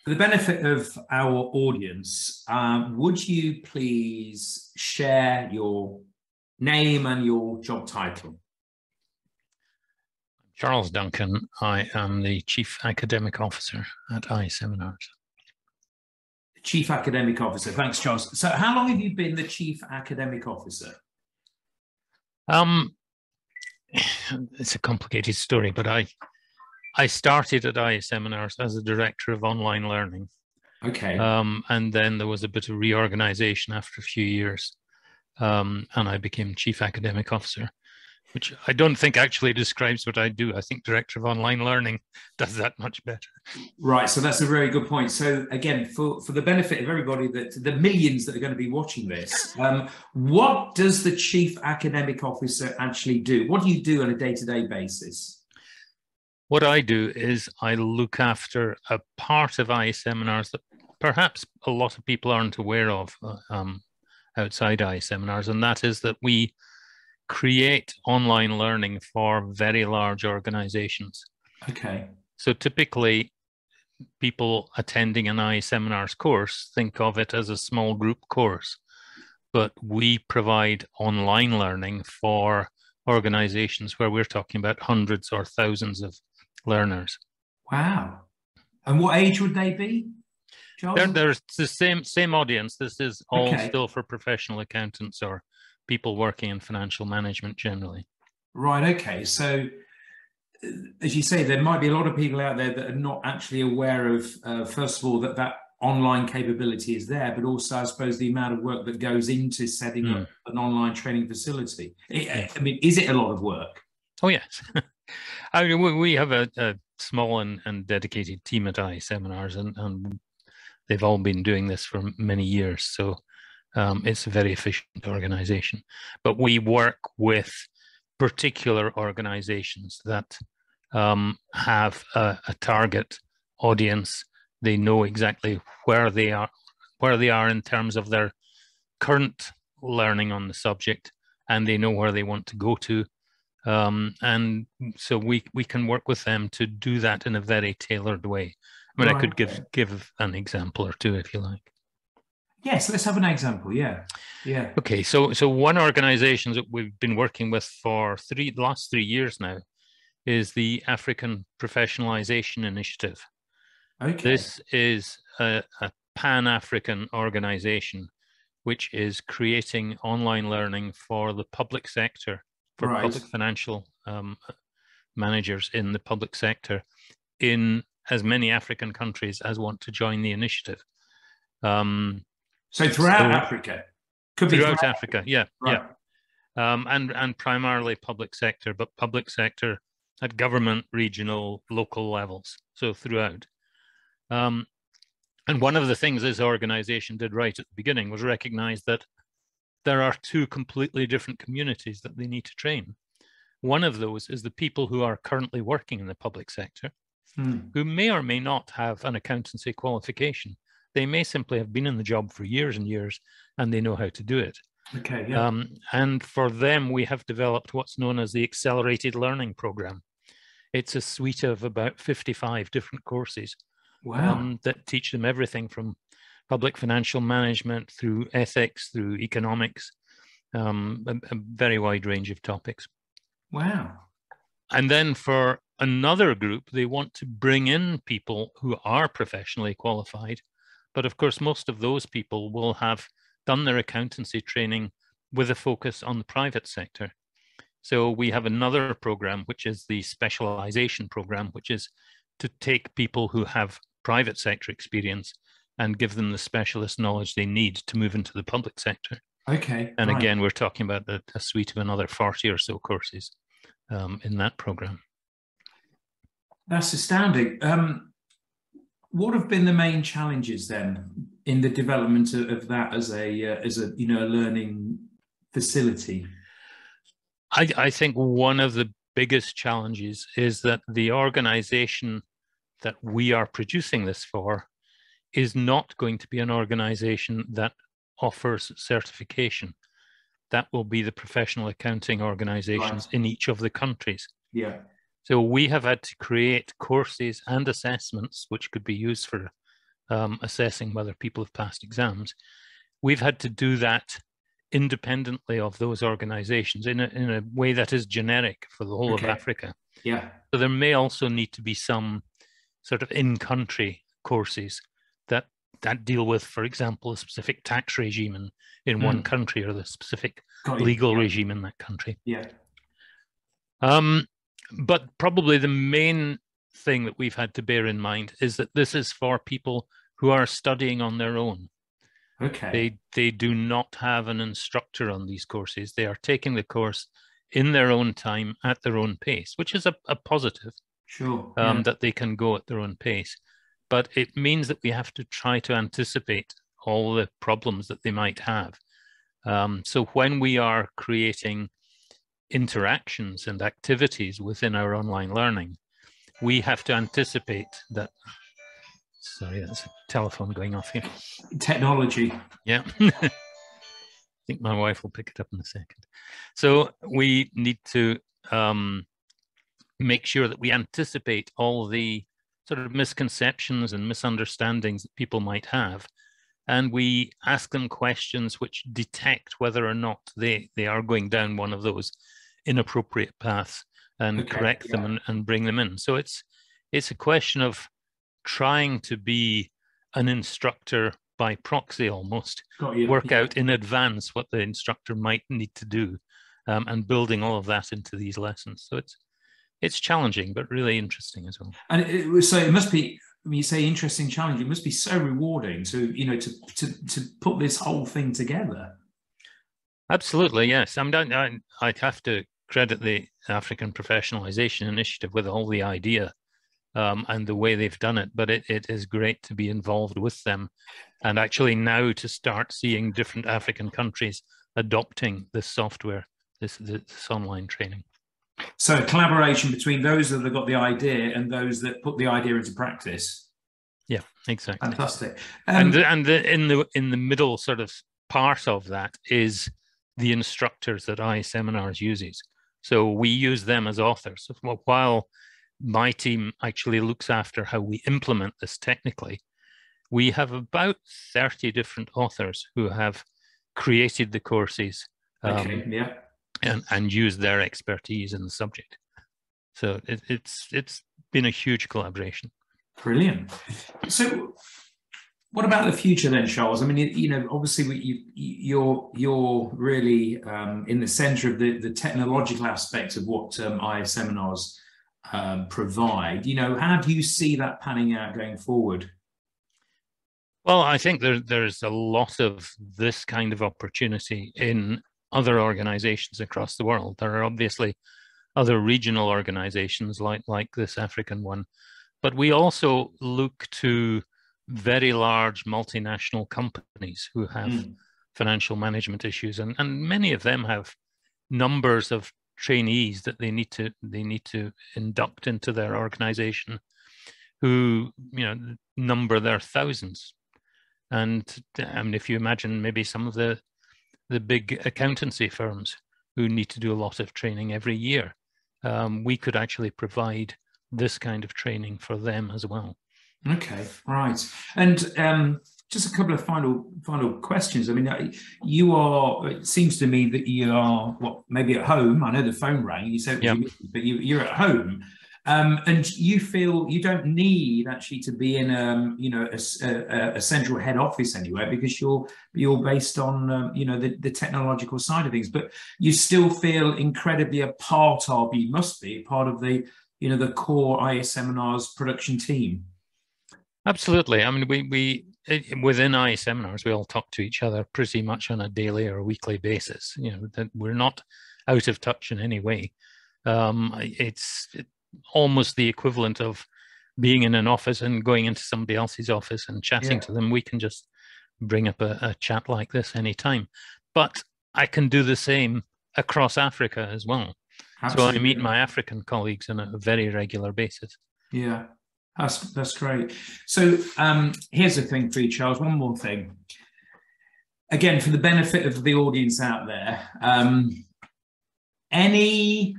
For the benefit of our audience, would you please share your name and your job title? Charles Duncan. I am the Chief Academic Officer at IASeminars. Chief Academic Officer. Thanks, Charles. So how long have you been the Chief Academic Officer? It's a complicated story, but I started at IASeminars as a Director of Online Learning. Okay. And then there was a bit of reorganization after a few years, and I became Chief Academic Officer, which I don't think actually describes what I do. I think Director of Online Learning does that much better. Right, so that's a very good point. So again, for the benefit of everybody, that the millions that are going to be watching this, what does the Chief Academic Officer actually do? What do you do on a day-to-day basis? What I do is I look after a part of IASeminars that perhaps a lot of people aren't aware of outside IASeminars, and that is that we create online learning for very large organizations. Okay. So typically, people attending an IASeminars course think of it as a small group course, but we provide online learning for organizations where we're talking about hundreds or thousands of learners. Wow. And what age would they be, Charles? There's the same audience. This is all still for professional accountants or people working in financial management generally. Right, okay. So, as you say, there might be a lot of people out there that are not actually aware of, first of all, that online capability is there, but also, I suppose, the amount of work that goes into setting up an online training facility. I mean, is it a lot of work? Oh, yes. I mean, we have a small and dedicated team at IASeminars, and they've all been doing this for many years. So it's a very efficient organization. But we work with particular organizations that have a target audience. They know exactly where they are in terms of their current learning on the subject, and they know where they want to go to. And so we can work with them to do that in a very tailored way. I mean, I could give an example or two if you like. Yes, let's have an example. Yeah. Okay, so one organization that we've been working with for the last 3 years now is the African Professionalization Initiative. Okay. This is a Pan-African organization which is creating online learning for the public sector, for public financial managers in the public sector in as many African countries as want to join the initiative. So throughout Africa? Could be throughout Africa, yeah. And primarily public sector, but public sector at government, regional, local levels, so throughout. And one of the things this organization did right at the beginning was recognize that there are two completely different communities that they need to train. One of those is the people who are currently working in the public sector, who may or may not have an accountancy qualification. They may simply have been in the job for years and years, and they know how to do it. Okay, yeah. And for them, we have developed what's known as the Accelerated Learning Program. It's a suite of about 55 different courses that teach them everything from public financial management through ethics, through economics, a very wide range of topics. Wow. And then for another group, they want to bring in people who are professionally qualified. But of course, most of those people will have done their accountancy training with a focus on the private sector. So we have another program, which is the specialization program, which is to take people who have private sector experience and give them the specialist knowledge they need to move into the public sector. Okay. And again, we're talking about a suite of another 40 or so courses in that program. That's astounding. What have been the main challenges then in the development of that as a learning facility? I think one of the biggest challenges is that the organization that we are producing this for is not going to be an organization that offers certification. That will be the professional accounting organizations in each of the countries. Yeah. So we have had to create courses and assessments which could be used for assessing whether people have passed exams. We've had to do that independently of those organizations in a way that is generic for the whole of Africa. Yeah. So there may also need to be some sort of in-country courses that deal with, for example, a specific tax regime in one country, or the specific legal regime in that country. Yeah. But probably the main thing that we've had to bear in mind is that this is for people who are studying on their own. Okay. They do not have an instructor on these courses. They are taking the course in their own time at their own pace, which is a positive. Sure. That they can go at their own pace. But it means that we have to try to anticipate all the problems that they might have. So when we are creating interactions and activities within our online learning, we have to anticipate that. Sorry, that's a telephone going off here. Technology. Yeah. I think my wife will pick it up in a second. So we need to make sure that we anticipate all the sort of misconceptions and misunderstandings that people might have. And we ask them questions which detect whether or not they are going down one of those inappropriate paths, and correct them and bring them in. So it's a question of trying to be an instructor by proxy almost, work out in advance what the instructor might need to do, and building all of that into these lessons. So it's challenging, but really interesting as well. And so it must be, when you say interesting, challenge, it must be so rewarding to put this whole thing together. Absolutely, yes. I'd have to credit the African Professionalization Initiative with all the idea and the way they've done it. But it is great to be involved with them, and actually now to start seeing different African countries adopting this software, this online training. So collaboration between those that have got the idea and those that put the idea into practice. Yeah, exactly. Fantastic. In the middle sort of part of that is the instructors that IASeminars uses. So we use them as authors. While my team actually looks after how we implement this technically, we have about 30 different authors who have created the courses. And use their expertise in the subject. So it's been a huge collaboration. Brilliant. So what about the future then, Charles? I mean, obviously you're really in the center of the technological aspects of what IASeminars provide. How do you see that panning out going forward? Well, I think there's a lot of this kind of opportunity in other organizations across the world. There are obviously other regional organizations like this African one, but we also look to very large multinational companies who have financial management issues, and many of them have numbers of trainees that they need to induct into their organization, who number their thousands. And I mean, if you imagine maybe some of the big accountancy firms who need to do a lot of training every year, we could actually provide this kind of training for them as well. Okay, right. And just a couple of final questions. I mean, it seems to me that you are, maybe at home. I know the phone rang, you said, but you're at home. And you feel you don't need actually to be in a central head office anywhere, because you're based on the technological side of things, but you still feel incredibly a part of. You must be part of the core IASeminars production team. Absolutely. I mean, we within IASeminars we all talk to each other pretty much on a daily or a weekly basis. That we're not out of touch in any way. It's almost the equivalent of being in an office and going into somebody else's office and chatting to them. We can just bring up a chat like this anytime. But I can do the same across Africa as well. Absolutely. So I meet my African colleagues on a very regular basis. Yeah, that's great. So here's the thing for you, Charles, one more thing. Again, for the benefit of the audience out there, any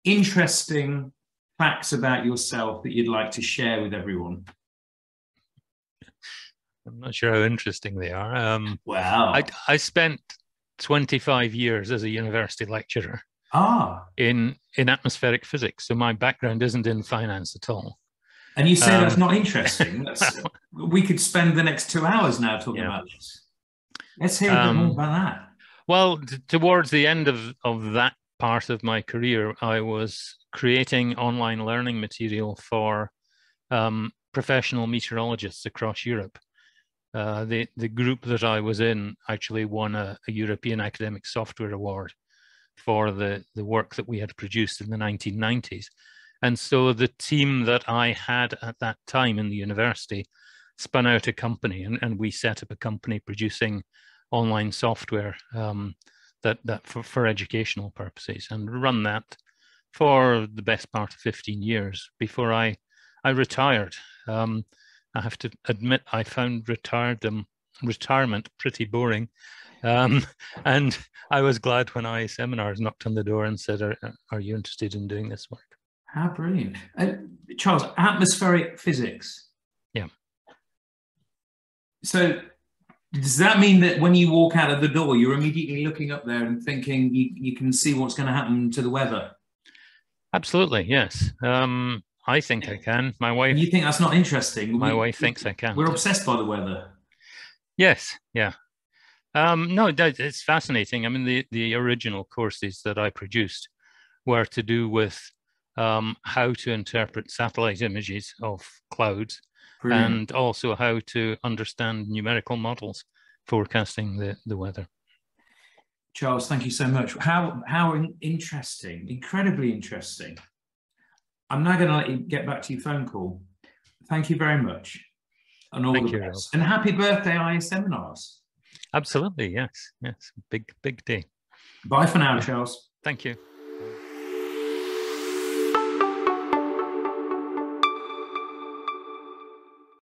interesting facts about yourself that you'd like to share with everyone? I'm not sure how interesting they are. Wow. I spent 25 years as a university lecturer in atmospheric physics, so my background isn't in finance at all. And you say that's not interesting. We could spend the next 2 hours now talking about this. Let's hear a bit more about that. Well, towards the end of that part of my career, I was creating online learning material for professional meteorologists across Europe. The group that I was in actually won a European Academic Software Award for the work that we had produced in the 1990s. And so the team that I had at that time in the university spun out a company, and we set up a company producing online software that for educational purposes, and run that for the best part of 15 years before I retired. I have to admit, I found retirement pretty boring. And I was glad when IASeminars knocked on the door and said, are you interested in doing this work? How brilliant. Charles, atmospheric physics. Yeah. So does that mean that when you walk out of the door, you're immediately looking up there and thinking you can see what's going to happen to the weather? Absolutely, yes. I think I can. My wife. And you think that's not interesting? My wife thinks I can. We're obsessed by the weather. Yes, yeah. No, it's fascinating. I mean, the original courses that I produced were to do with how to interpret satellite images of clouds. Brilliant. And also how to understand numerical models forecasting the weather. Charles, thank you so much. How interesting, incredibly interesting. I'm now going to let you get back to your phone call. Thank you very much. And all the best. And happy birthday, IASeminars. Absolutely, yes. Yes, big day. Bye for now, Charles. Thank you.